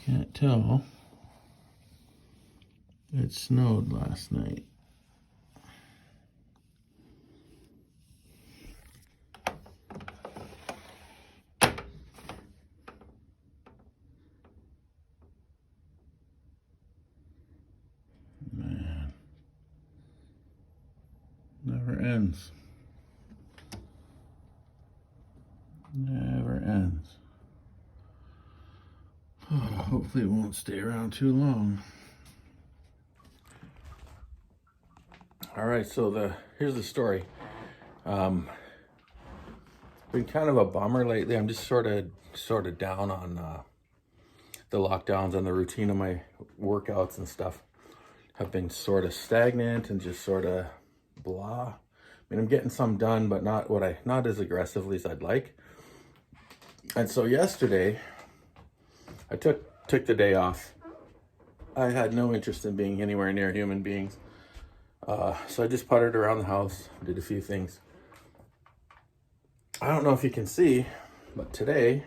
Can't tell. It snowed last night. Man. Never ends. Never ends. Oh, hopefully it won't stay around too long. All right, so here's the story. Been kind of a bummer lately. I'm just sort of down on the lockdowns and the routine of my workouts and stuff. Have been sort of stagnant and just sort of blah. I mean, I'm getting some done, but not as aggressively as I'd like. And so yesterday, I took the day off. I had no interest in being anywhere near human beings. So I just puttered around the house, did a few things. I don't know if you can see, but today,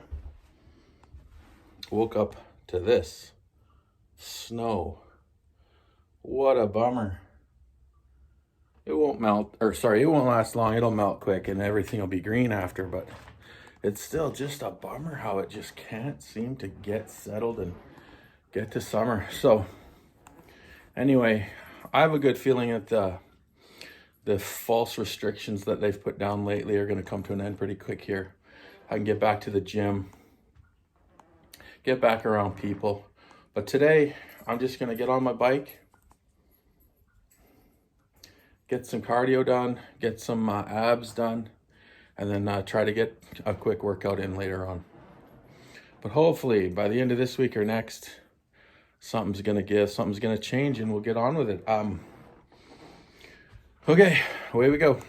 woke up to this. Snow. What a bummer. It won't last long. It'll melt quick and everything will be green after, but it's still just a bummer how it just can't seem to get settled and get to summer. So anyway, I have a good feeling that the false restrictions that they've put down lately are going to come to an end pretty quick here. I can get back to the gym, get back around people. But today, I'm just going to get on my bike, get some cardio done, get some abs done, and then try to get a quick workout in later on. But hopefully, by the end of this week or next, something's going to change, and we'll get on with it. Okay, away we go.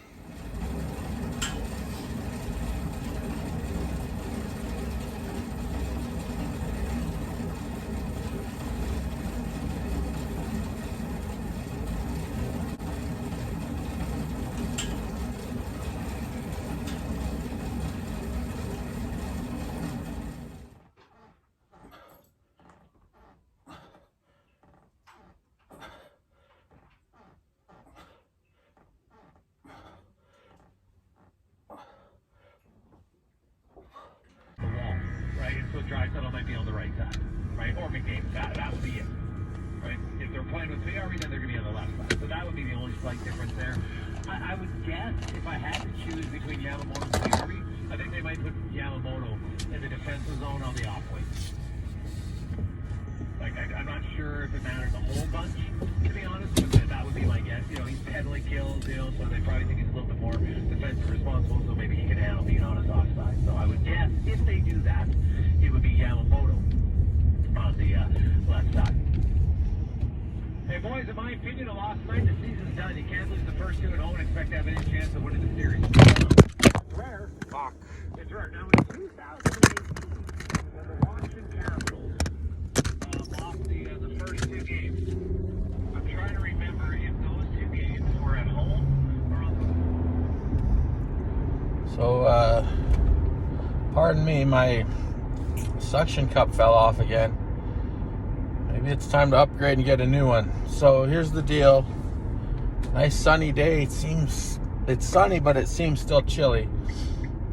So dry settle might be on the right side, right? Or McDavid. That would be it, right? If they're playing with Fiori, then they're going to be on the left side. So that would be the only slight difference there. I would guess if I had to choose between Yamamoto and Fiori, I think they might put Yamamoto in the defensive zone on the off wing. Like, I'm not sure if it matters a whole bunch, to be honest, but that would be my guess. You know, he's penalty kills, so they probably think he's a little bit more defensive responsible, so maybe he can handle being on his offside. So I would guess if they do that, it would be Yamamoto on the left side. Hey, boys, in my opinion, a lost night, the season's done. You can't lose the first two at home and expect to have any chance of winning the series. It's rare. Fuck. It's rare. Now, in 2018, when the Washington Capitals lost the first two games, I'm trying to remember if those two games were at home or on the... So, pardon me, my suction cup fell off again. Maybe it's time to upgrade and get a new one. So here's the deal. Nice sunny day. It's sunny, but it seems still chilly.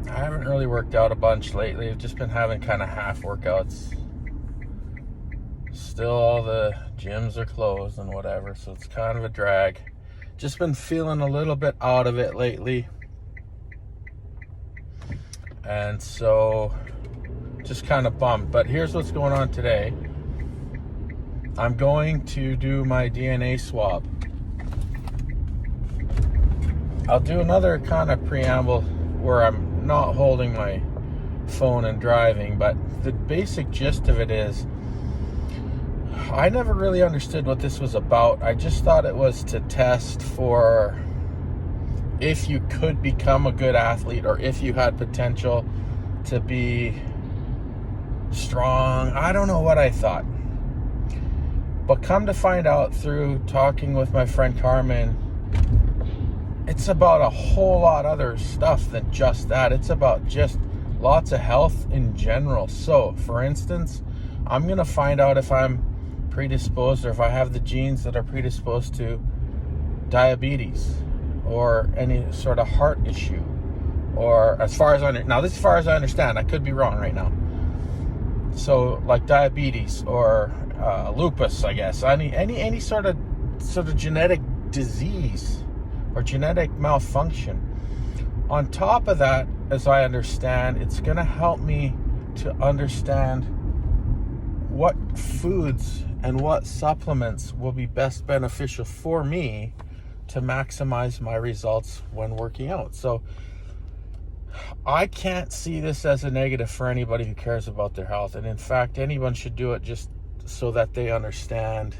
I haven't really worked out a bunch lately. I've just been having kind of half workouts. Still all the gyms are closed and whatever, so it's kind of a drag. Just been feeling a little bit out of it lately. And so just kind of bummed. But here's what's going on today. I'm going to do my DNA swab. I'll do another kind of preamble where I'm not holding my phone and driving, but the basic gist of it is I never really understood what this was about. I just thought it was to test for if you could become a good athlete or if you had potential to be strong. I don't know what I thought. But come to find out through talking with my friend Carmen, it's about a whole lot other stuff than just that. It's about just lots of health in general. So, for instance, I'm going to find out if I'm predisposed or if I have the genes that are predisposed to diabetes or any sort of heart issue, or as far as I understand, I could be wrong right now. So like diabetes or lupus, I guess, any sort of genetic disease or genetic malfunction. On top of that, as I understand, it's going to help me to understand what foods and what supplements will be best beneficial for me to maximize my results when working out. So I can't see this as a negative for anybody who cares about their health. And in fact, anyone should do it just so that they understand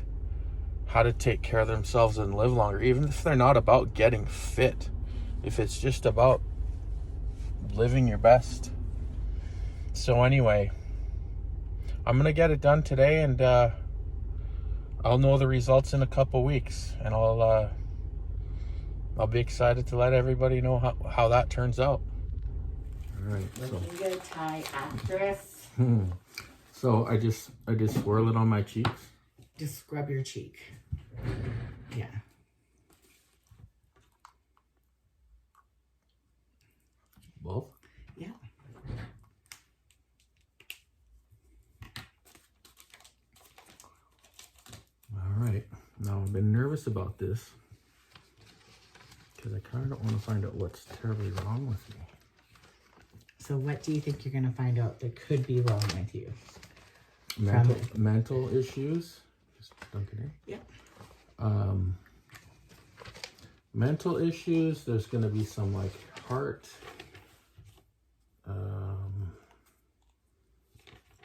how to take care of themselves and live longer, even if they're not about getting fit. If it's just about living your best. So anyway, I'm going to get it done today, and I'll know the results in a couple weeks, and I'll be excited to let everybody know how that turns out. All right. So you get a Thai actress. So I just swirl it on my cheeks. Just scrub your cheek. Yeah. Both? Yeah. All right. Now I've been nervous about this because I kind of don't want to find out what's terribly wrong with me. So what do you think you're going to find out that could be wrong with you? Mental issues. Just dunk it in. Yep. Mental issues. There's going to be some like heart.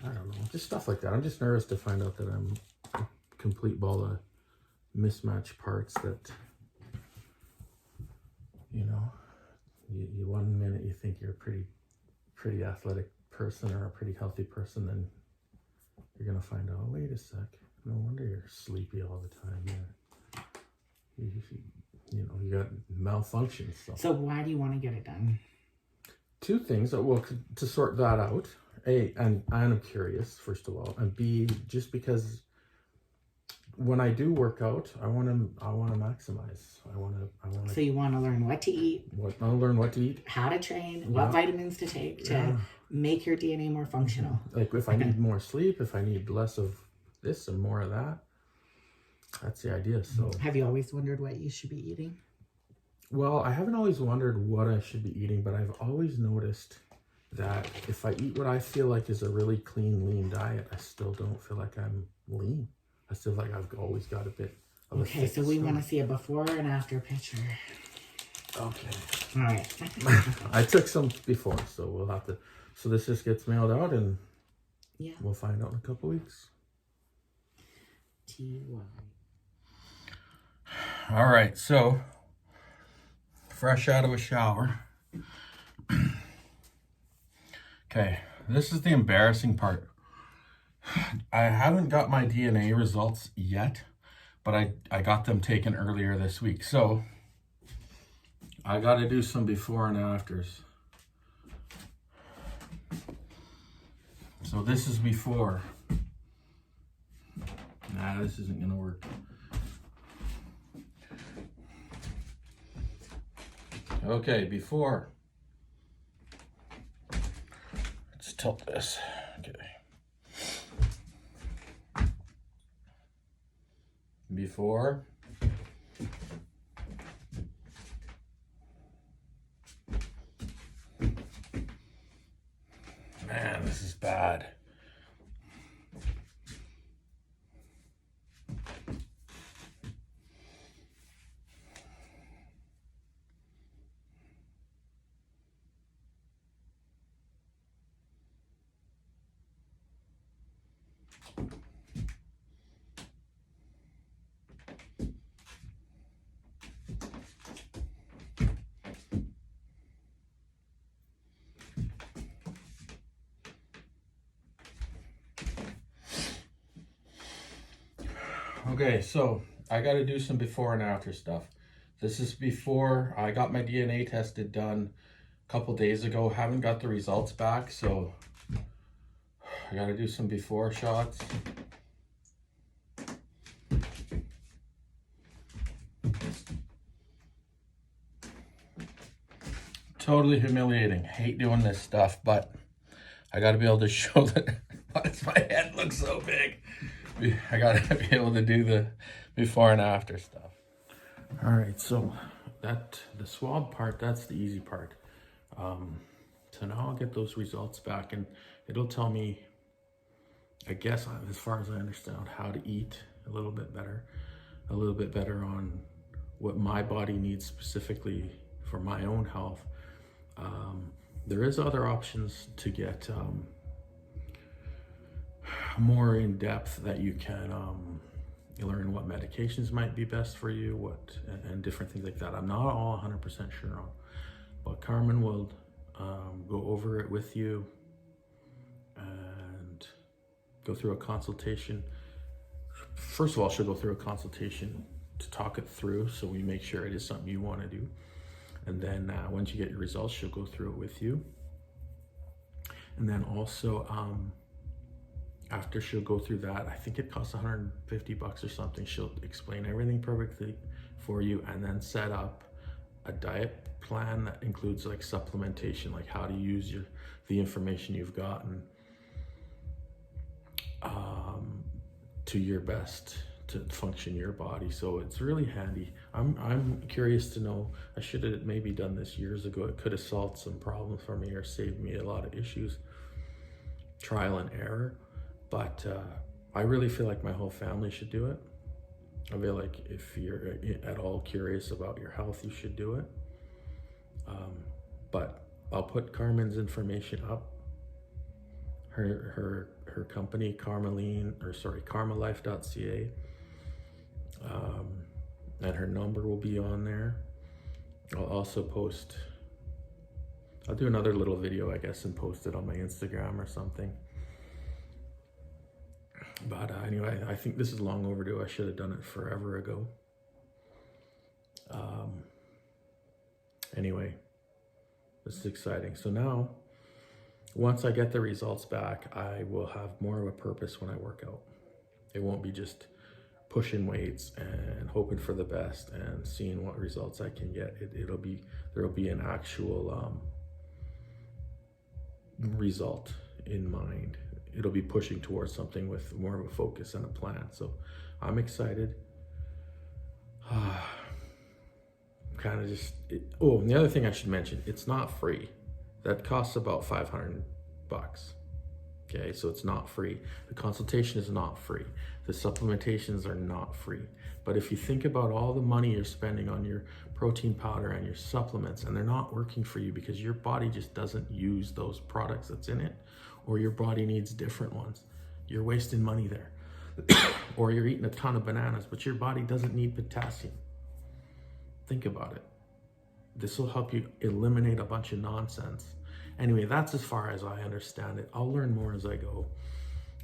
I don't know. Just stuff like that. I'm just nervous to find out that I'm a complete ball of mismatched parts that, you know, you 1 minute you think you're a pretty athletic person or a pretty healthy person, then you're gonna find out, oh, wait a sec, no wonder you're sleepy all the time. You got malfunctions. So why do you want to get it done? Two things. Well, to sort that out. A, and I'm curious, first of all, and B, just because when I do work out, I want to maximize. I want to. So you want to learn what to eat. I want to learn what to eat. How to train. What vitamins to take to make your DNA more functional. Like if I need more sleep, if I need less of this and more of that. That's the idea. So. Have you always wondered what you should be eating? Well, I haven't always wondered what I should be eating, but I've always noticed that if I eat what I feel like is a really clean, lean diet, I still don't feel like I'm lean. I still feel like I've always got a bit of a thick so we stomach. want to see a before and after picture. Okay. All right. I took some before, so we'll have to. So this just gets mailed out, and we'll find out in a couple weeks. TY. All right, so fresh out of a shower. Okay, this is the embarrassing part. I haven't got my DNA results yet, but I got them taken earlier this week. So I got to do some before and afters. So this is before. Nah, this isn't going to work. Okay, before. Let's tilt this. Okay. Before. Man, this is bad. Okay, so I got to do some before and after stuff. This is before I got my DNA tested done a couple days ago. Haven't got the results back, so I gotta do some before shots. Totally humiliating. Hate doing this stuff, but I gotta be able to show that. Why does my head look so big? I gotta be able to do the before and after stuff. All right, so the swab part, that's the easy part. So now I'll get those results back, and it'll tell me, I guess, as far as I understand, how to eat a little bit better on what my body needs specifically for my own health. There is other options to get more in depth, that you can learn what medications might be best for you, and different things like that. I'm not all 100% sure on, but Carmen will go over it with you and go through a consultation. First of all, she'll go through a consultation to talk it through, so we make sure it is something you want to do. And then once you get your results, she'll go through it with you. And then also, after she'll go through that, I think it costs $150 or something. She'll explain everything perfectly for you, and then set up a diet plan that includes like supplementation, like how to use the information you've gotten to your best to function your body. So it's really handy. I'm curious to know. I should have maybe done this years ago. It could have solved some problems for me or saved me a lot of issues. Trial and error. But I really feel like my whole family should do it. I feel like if you're at all curious about your health, you should do it. But I'll put Carmen's information up. Her company, Karmalife.ca. And her number will be on there. I'll also I'll do another little video, I guess, and post it on my Instagram or something. But anyway, I think this is long overdue. I should have done it forever ago. Anyway, this is exciting. So now, once I get the results back, I will have more of a purpose when I work out. It won't be just pushing weights and hoping for the best and seeing what results I can get. There'll be an actual result in mind. It'll be pushing towards something with more of a focus and a plan. So I'm excited. And the other thing I should mention, it's not free. That costs about $500. Okay, so it's not free. The consultation is not free. The supplementations are not free. But if you think about all the money you're spending on your protein powder and your supplements, and they're not working for you because your body just doesn't use those products that's in it, or your body needs different ones, you're wasting money there. Or you're eating a ton of bananas, but your body doesn't need potassium. Think about it. This will help you eliminate a bunch of nonsense. Anyway, that's as far as I understand it. I'll learn more as I go.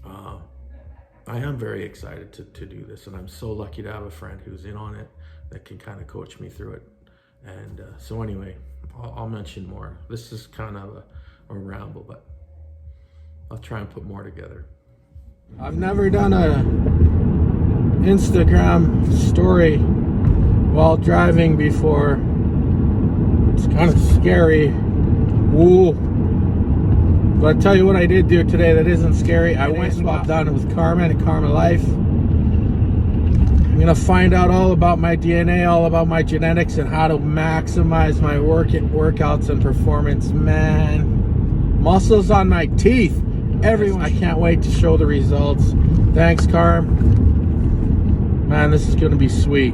I am very excited to do this, and I'm so lucky to have a friend who's in on it that can kind of coach me through it. And so anyway, I'll mention more. This is kind of a ramble, but I'll try and put more together. I've never done a Instagram story while driving before. It's kind of scary. Woo. But I'll tell you what I did do today that isn't scary. I went and got done with Carmen at Karmalife. I'm going to find out all about my DNA, all about my genetics, and how to maximize my workouts and performance. Man, muscles on my teeth. Everyone, I can't wait to show the results. Thanks, Carm. Man, this is going to be sweet.